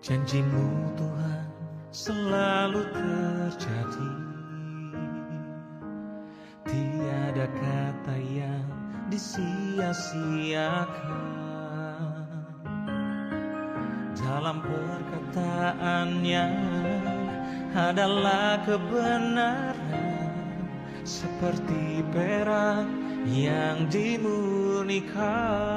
Janjimu Tuhan selalu terjadi. Tiada kata yang disia-siakan. Dalam perkataannya adalah kebenaran, seperti perak yang dimurnikan.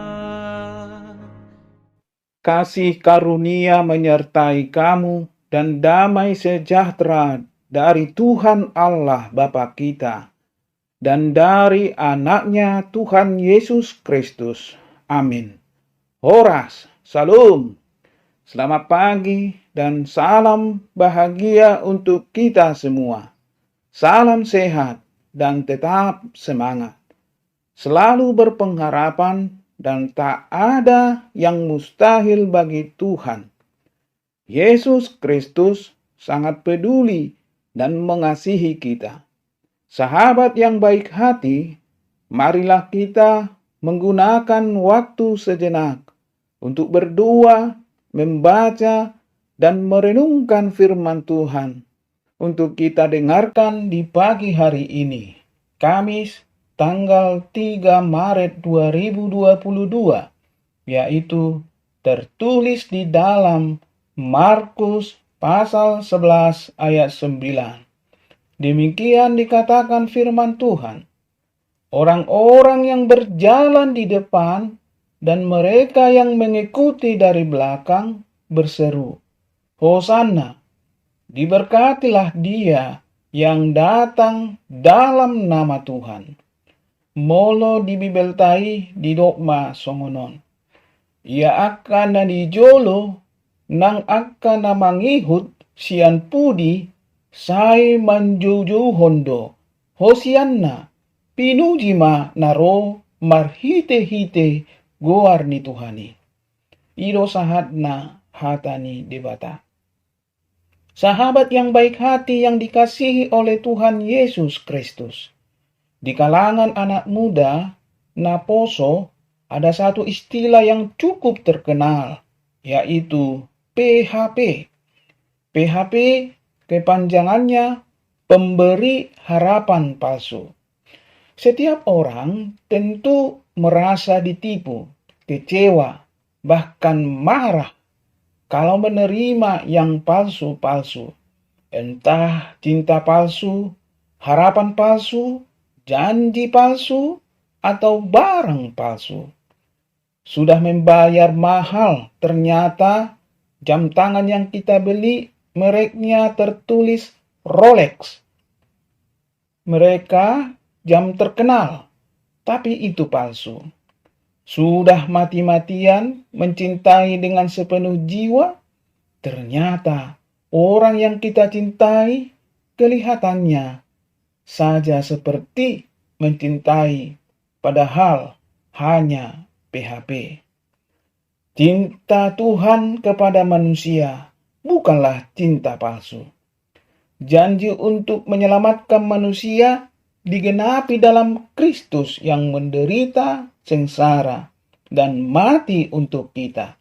Kasih karunia menyertai kamu dan damai sejahtera dari Tuhan Allah Bapa kita dan dari anaknya Tuhan Yesus Kristus. Amin. Horas, salam. Selamat pagi dan salam bahagia untuk kita semua. Salam sehat dan tetap semangat. Selalu berpengharapan dan tak ada yang mustahil bagi Tuhan. Yesus Kristus sangat peduli dan mengasihi kita. Sahabat yang baik hati, marilah kita menggunakan waktu sejenak untuk berdoa, membaca, dan merenungkan firman Tuhan untuk kita dengarkan di pagi hari ini, Kamis tanggal 3 Maret 2022, yaitu tertulis di dalam Markus pasal 11 ayat 9. Demikian dikatakan firman Tuhan. Orang-orang yang berjalan di depan dan mereka yang mengikuti dari belakang berseru, Hosanna, diberkatilah dia yang datang dalam nama Tuhan. Molo dibibeltai di dogma songonon. Ia akan na di jolo nang akan na mangihut sian pudi sai manjuju hondo. Hosianna pinujima naro marhite-hite goar ni Tuhani. Ido sahatna hatani debata. Sahabat yang baik hati yang dikasihi oleh Tuhan Yesus Kristus. Di kalangan anak muda, Naposo, ada satu istilah yang cukup terkenal, yaitu PHP. PHP kepanjangannya pemberi harapan palsu. Setiap orang tentu merasa ditipu, kecewa, bahkan marah kalau menerima yang palsu-palsu. Entah cinta palsu, harapan palsu, janji palsu, atau barang palsu. Sudah membayar mahal, ternyata jam tangan yang kita beli mereknya tertulis Rolex. Mereka jam terkenal, tapi itu palsu. Sudah mati-matian mencintai dengan sepenuh jiwa, ternyata orang yang kita cintai kelihatannya saja seperti mencintai, padahal hanya PHP. Cinta Tuhan kepada manusia bukanlah cinta palsu. Janji untuk menyelamatkan manusia digenapi dalam Kristus yang menderita, sengsara, dan mati untuk kita.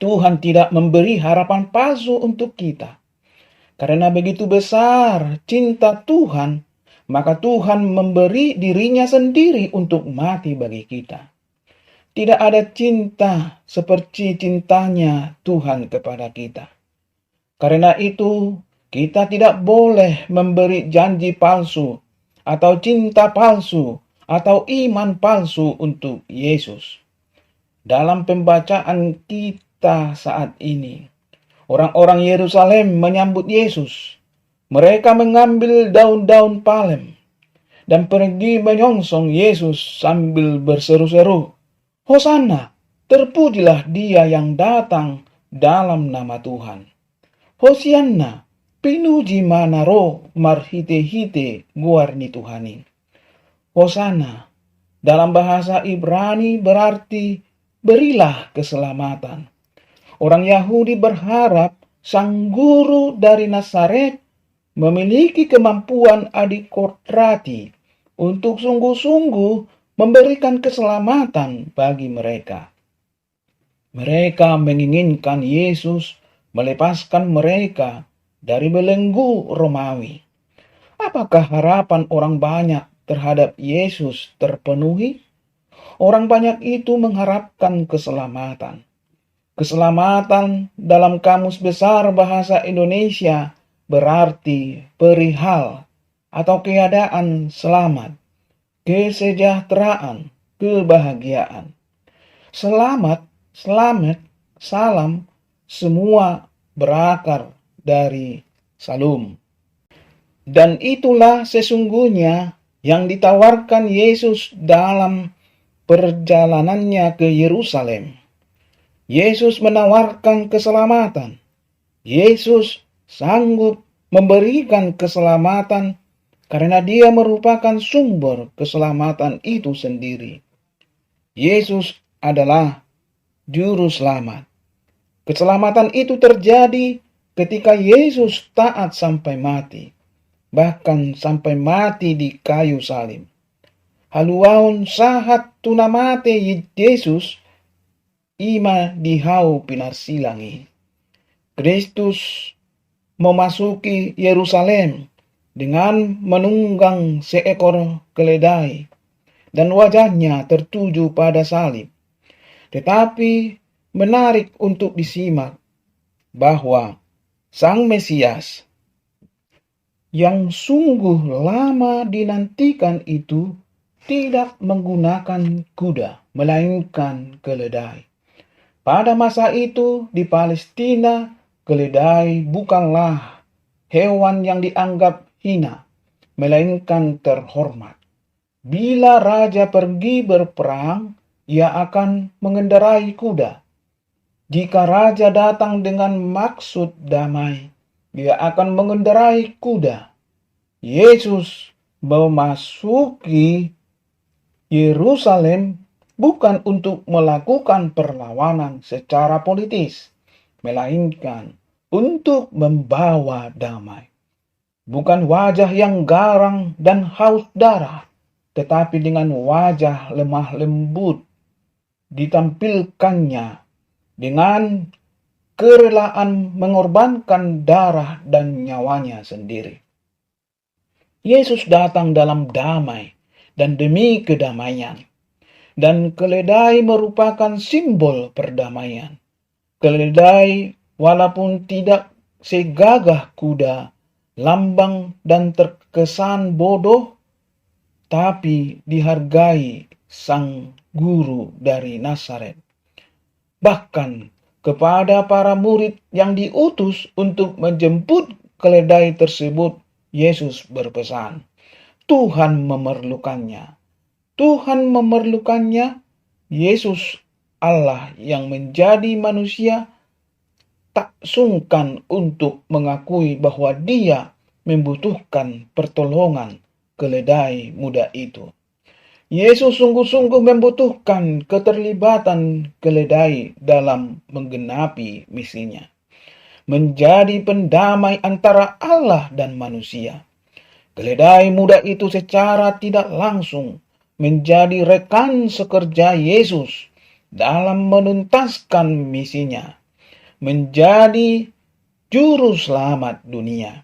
Tuhan tidak memberi harapan palsu untuk kita. Karena begitu besar cinta Tuhan, maka Tuhan memberi dirinya sendiri untuk mati bagi kita. Tidak ada cinta seperti cintanya Tuhan kepada kita. Karena itu, kita tidak boleh memberi janji palsu, atau cinta palsu, atau iman palsu untuk Yesus. Dalam pembacaan kita saat ini, orang-orang Yerusalem menyambut Yesus. Mereka mengambil daun-daun palem dan pergi menyongsong Yesus sambil berseru-seru, Hosanna, terpujilah dia yang datang dalam nama Tuhan. Hosianna, pinuji manaro marhite-hite guarni Tuhani. Hosanna, dalam bahasa Ibrani berarti berilah keselamatan. Orang Yahudi berharap sang guru dari Nazaret memiliki kemampuan adikodrati untuk sungguh-sungguh memberikan keselamatan bagi mereka. Mereka menginginkan Yesus melepaskan mereka dari belenggu Romawi. Apakah harapan orang banyak terhadap Yesus terpenuhi? Orang banyak itu mengharapkan keselamatan. Keselamatan dalam Kamus Besar Bahasa Indonesia berarti perihal atau keadaan selamat, kesejahteraan, kebahagiaan. Selamat, selamat, salam, semua berakar dari salum. Dan itulah sesungguhnya yang ditawarkan Yesus dalam perjalanannya ke Yerusalem. Yesus menawarkan keselamatan. Yesus sanggup memberikan keselamatan karena Dia merupakan sumber keselamatan itu sendiri. Yesus adalah juru selamat. Keselamatan itu terjadi ketika Yesus taat sampai mati, bahkan sampai mati di kayu salib. Haluaun sahat tuna mate Yesus ima dihau pinarsilangi. Kristus memasuki Yerusalem dengan menunggang seekor keledai dan wajahnya tertuju pada salib. Tetapi menarik untuk disimak bahwa Sang Mesias yang sungguh lama dinantikan itu tidak menggunakan kuda, melainkan keledai. Pada masa itu di Palestina, keledai bukanlah hewan yang dianggap hina, melainkan terhormat. Bila raja pergi berperang, ia akan mengendarai kuda. Jika raja datang dengan maksud damai, dia akan mengendarai kuda. Yesus memasuki Yerusalem bukan untuk melakukan perlawanan secara politis, melainkan untuk membawa damai. Bukan wajah yang garang dan haus darah, tetapi dengan wajah lemah lembut ditampilkannya dengan kerelaan mengorbankan darah dan nyawanya sendiri. Yesus datang dalam damai dan demi kedamaian. Dan keledai merupakan simbol perdamaian. Keledai walaupun tidak segagah kuda, lambang dan terkesan bodoh, tapi dihargai sang guru dari Nazaret. Bahkan kepada para murid yang diutus untuk menjemput keledai tersebut, Yesus berpesan, Tuhan memerlukannya. Tuhan memerlukannya. Yesus Allah yang menjadi manusia tak sungkan untuk mengakui bahwa Dia membutuhkan pertolongan keledai muda itu. Yesus sungguh-sungguh membutuhkan keterlibatan keledai dalam menggenapi misinya, menjadi pendamai antara Allah dan manusia. Keledai muda itu secara tidak langsung menjadi rekan sekerja Yesus dalam menuntaskan misinya, menjadi juru selamat dunia.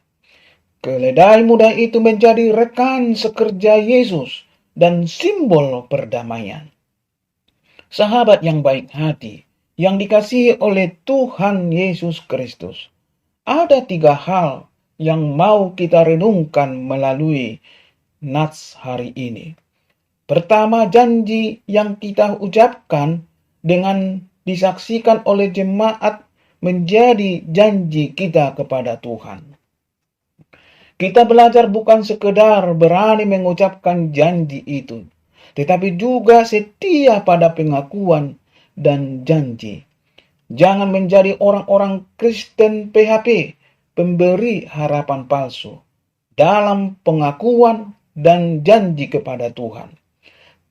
Keledai muda itu menjadi rekan sekerja Yesus dan simbol perdamaian. Sahabat yang baik hati, yang dikasihi oleh Tuhan Yesus Kristus, ada 3 hal yang mau kita renungkan melalui nats hari ini. Pertama, janji yang kita ucapkan dengan disaksikan oleh jemaat menjadi janji kita kepada Tuhan. Kita belajar bukan sekedar berani mengucapkan janji itu, tetapi juga setia pada pengakuan dan janji. Jangan menjadi orang-orang Kristen PHP, pemberi harapan palsu, dalam pengakuan dan janji kepada Tuhan.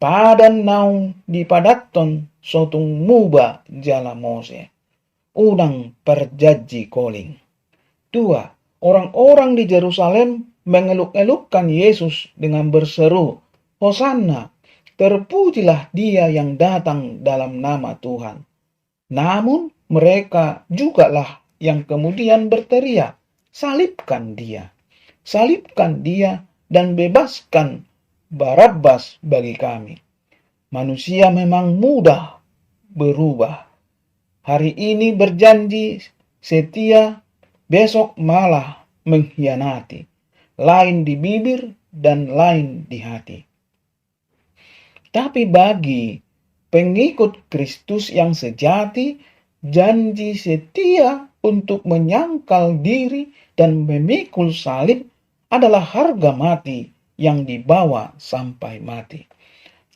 Padan naung di padaton sotung muba jala Mose. Udang perjanji koling. 2. Orang-orang di Yerusalem mengeluk-elukkan Yesus dengan berseru, Hosanna, terpujilah Dia yang datang dalam nama Tuhan. Namun mereka jugalah yang kemudian berteriak, "Salibkan dia! Salibkan dia dan bebaskan Barabas bagi kami." Manusia memang mudah berubah. Hari ini berjanji setia, besok malah mengkhianati. Lain di bibir dan lain di hati. Tapi bagi pengikut Kristus yang sejati, janji setia untuk menyangkal diri dan memikul salib adalah harga mati yang dibawa sampai mati.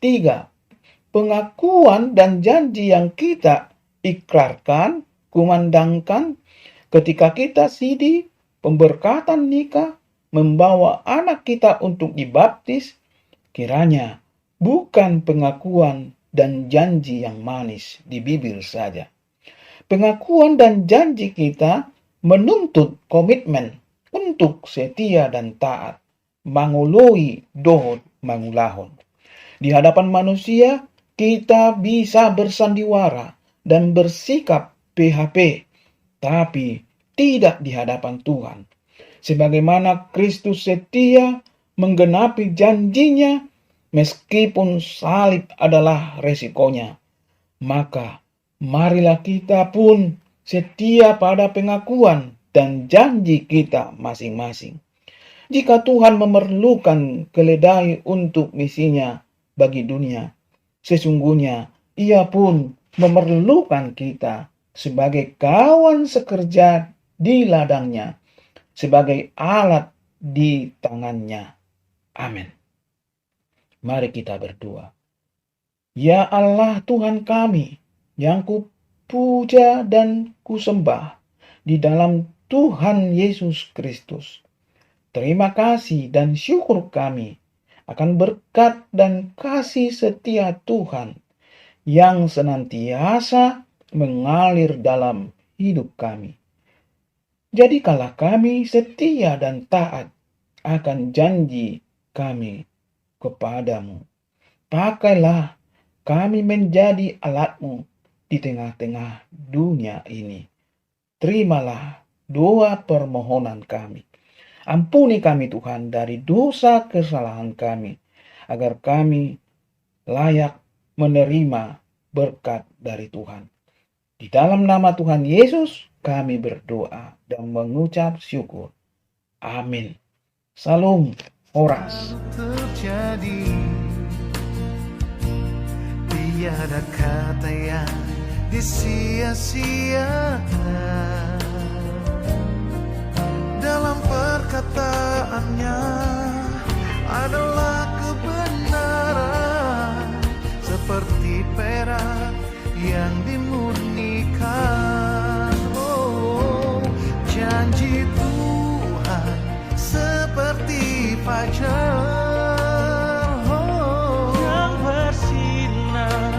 3. Pengakuan dan janji yang kita ikrarkan, kumandangkan ketika kita sidi, pemberkatan nikah, membawa anak kita untuk dibaptis, kiranya bukan pengakuan dan janji yang manis di bibir saja. Pengakuan dan janji kita menuntut komitmen untuk setia dan taat, mangului dohot mangulahon. Di hadapan manusia, kita bisa bersandiwara dan bersikap PHP, tapi tidak di hadapan Tuhan. Sebagaimana Kristus setia menggenapi janjinya, meskipun salib adalah resikonya, maka marilah kita pun setia pada pengakuan dan janji kita masing-masing. Jika Tuhan memerlukan keledai untuk misinya bagi dunia, sesungguhnya Ia pun memerlukan kita sebagai kawan sekerja di ladangnya, sebagai alat di tangannya. Amin. Mari kita berdoa. Ya Allah Tuhan kami, yang kupuja dan kusembah di dalam Tuhan Yesus Kristus. Terima kasih dan syukur kami akan berkat dan kasih setia Tuhan yang senantiasa mengalir dalam hidup kami. Jadikanlah kami setia dan taat akan janji kami kepadamu. Pakailah kami menjadi alatmu di tengah-tengah dunia ini. Terimalah doa permohonan kami. Ampuni kami Tuhan dari dosa kesalahan kami, agar kami layak menerima berkat dari Tuhan. Di dalam nama Tuhan Yesus kami berdoa dan mengucap syukur. Amin. Salam Horas. Terjadi, tiada kata yang disia-siakan. Dalam perkataannya adalah kebenaran, seperti perak yang dimurnikan. Oh, janji Tuhan seperti fajar, yang bersinar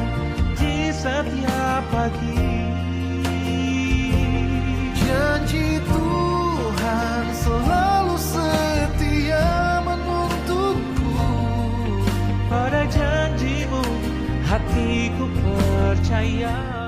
di setiap pagi. Janji Tuhan selalu setia menuntunku. Pada janjimu hatiku percaya.